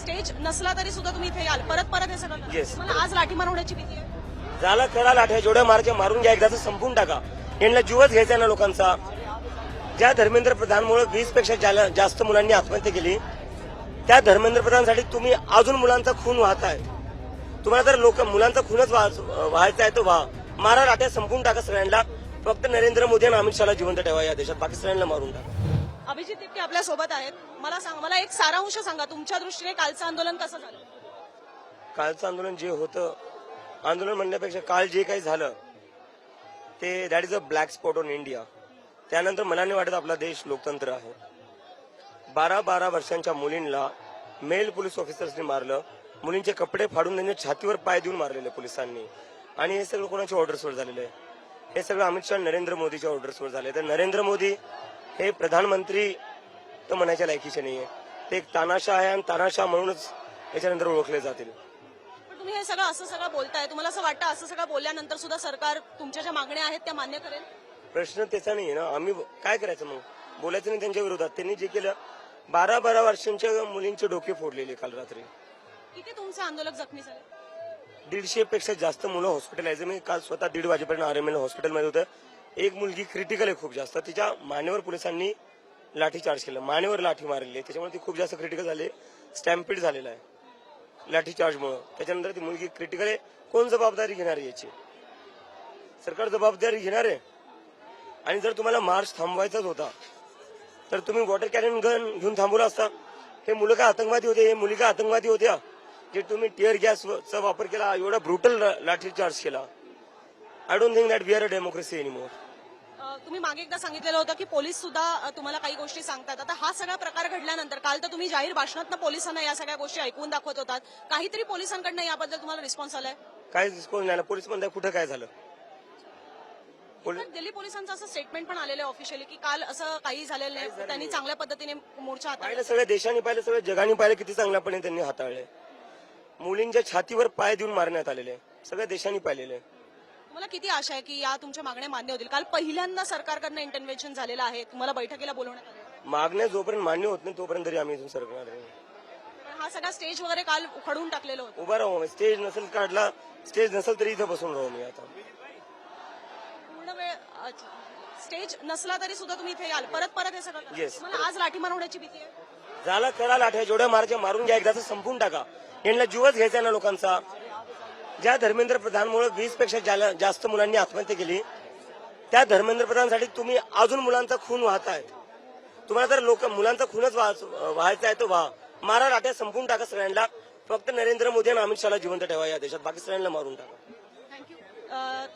Stage नसला तरी सुद्धा तुम्ही इथे याल, परत परत हे सगळं करा. Yes. तुम्हाला आज लाठीमार होण्याची भीती आहे? झाला करा लाठ्या जेवढ्या मारायच्या मारून घ्या, एकदाच संपून टाका. यांना जीवच घ्यायचा ना लोकांचा. ज्या धर्मेंद्र प्रधानमुळे 20 पेक्षा जास्त मुलांनी आत्महत्या केली, त्या धर्मेंद्र प्रधानसाठी तुम्ही अजून मुलांचा खून वाहताय. तुम्हाला जर मुलांचा खूनच व्हायचा आहे तो व्हा. मारा लाट्या, संपून टाका सगळ्यांना. फक्त नरेंद्र मोदी आणि अमित शहाला जिवंत ठेवा या देशात, बाकी सगळ्यांना मारून टाका. अभिजित तिपके आपल्या सोबत आहेत. मला एक सारांश सांगा, तुमच्या दृष्टीने कालचं आंदोलन कसं झालं? कालचं आंदोलन जे होतं, आंदोलन म्हणण्यापेक्षा काल जे काही झालं ते that is a black spot on India. त्यानंतर मला नाही वाटत आपला देश लोकतंत्र आहे. 12 वर्षांच्या मुलींना मेल पोलीस ऑफिसर्सनी मारलं, मुलींचे कपडे फाडून त्यांच्या छातीवर पाय देऊन मारलेले पोलिसांनी. आणि हे सगळं कोणाच्या ऑर्डर्सवर झालेलं आहे? हे सगळं अमित शहा नरेंद्र मोदीच्या ऑर्डर्सवर झाले. तर नरेंद्र मोदी हे प्रधानमंत्री तर म्हणायच्या लायकीचे नाहीये. ते एक तानाशाह आहे आणि तानाशाह म्हणूनच याच्यानंतर ओळखले जातील. पण तुम्ही हे सगळं बोलताय, तुम्हाला असं वाटतं असं सगळं बोलल्यानंतर सुद्धा सरकार तुमच्या ज्या मागण्या आहेत त्या मान्य करेल? प्रश्न त्याचा नाहीये ना. आम्ही काय करायचं मग? बोलायचं नाही त्यांच्या विरोधात. त्यांनी जे केलं, 12 वर्षांच्या मुलींचे डोके फोडलेले काल रात्री. किती तुमचे आंदोलक जखमी झाले? 150 पेक्षा जास्त मुलं हॉस्पिटलाइज. मी काल स्वतः 1:30 वाजेपर्यंत आरएमएल हॉस्पिटलमध्ये होतं. एक मुलगी क्रिटिकल आहे खूप जास्त. तिच्या मानेवर पोलिसांनी लाठीचार्ज केलं, मानेवर लाठी मारली आहे. त्याच्यामुळे ती खूप जास्त क्रिटिकल झाली, स्टॅम्पिड झालेला आहे लाठीचार्जमुळे. त्याच्यानंतर ती मुलगी क्रिटिकल आहे. कोण जबाबदारी घेणार आहे याची? सरकार जबाबदारी घेणार आहे. आणि जर तुम्हाला मार्च थांबवायचाच होता तर तुम्ही वॉटर कॅनन गन घेऊन थांबवला असता. हे मुलं का आतंकवादी होते? हे मुली का आतंकवादी होत्या? जे तुम्ही टिअर गॅसचा वापर केला, एवढा ब्रुटल लाठीचार्ज केला. I don't think that we are a democracy anymore. तुम्ही मागे एकदा सांगितलेलं होतं की पोलीस सुद्धा तुम्हाला काही गोष्टी सांगतात. आता हा सगळा प्रकार घडल्यानंतर काल तर तुम्ही जाहीर भाषणात पोलिसांना या सगळ्या गोष्टी ऐकवून दाखवत होतात. काहीतरी पोलिसांकडनं याबद्दल तुम्हाला रिस्पॉन्स आलाय? काय रिस्पॉन्स नाही. पोलीस म्हणताय कुठं काय झालं? दिल्ली पोलिसांचं असं स्टेटमेंट पण आलेलं ऑफिशियली की काल असं काही झालेलं नाही, त्यांनी चांगल्या पद्धतीने मोर्चा हाताळला. पाहिलं, सगळ्या देशांनी पाहिलं, सगळ्या जगाने पाहिलं किती चांगल्यापणे त्यांनी हाताळले. मुलींच्या छातीवर पाय देऊन मारण्यात आलेले सगळ्या देशांनी पाहिलेले. तुम्हाला किती आशा आहे की या तुमच्या मागण्या मान्य होतील? काल पहिल्यांदा सरकारकडनं इंटरव्हेन्शन झालेलं आहे, तुम्हाला बैठकीला बोलवण्यात आलं. मागण्या जोपर्यंत मान्य होत नाही तोपर्यंत तरी आम्ही इथून सरकणार नाही. हा सगळा स्टेज वगैरे काल उखडून टाकलेलं होतं. उभा राहू. स्टेज नसेल काढला, स्टेज नसेल तरी इथं बसून राहू मी आता. पूर्ण वेळ स्टेज नसला तरी सुद्धा तुम्ही इथे याल, परत परत हे सगळं करा. Yes. तुम्हाला आज लाठीमार होण्याची भीती आहे? झाला करा लाठ्या, जेवढ्या मारायच्या मारून घ्या, एकदाच संपून टाका. यांना जीवच घ्यायचा ना लोकांचा. ज्या धर्मेंद्र प्रधानमुळे 20 पेक्षा जास्त मुलांनी आत्महत्या केली, त्या धर्मेंद्र प्रधानसाठी तुम्ही अजून मुलांचा खून वाहताय. तुम्हाला जर मुलांचा खूनच व्हायचा आहे तो व्हा. मारा लाट्या, संपून टाका सगळ्यांना. फक्त नरेंद्र मोदी आणि अमित शहाला जिवंत ठेवा या देशात, बाकी सगळ्यांना मारून टाका. थँक्यू.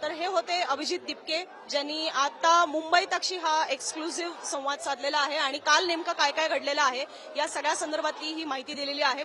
तर हे होते अभिजित तिपके, ज्यांनी आता मुंबई तक्षी हा एक्सक्लुझिव्ह संवाद साधलेला आहे आणि काल नेमकं काय काय घडलेलं आहे या सगळ्या संदर्भातली ही माहिती दिलेली आहे.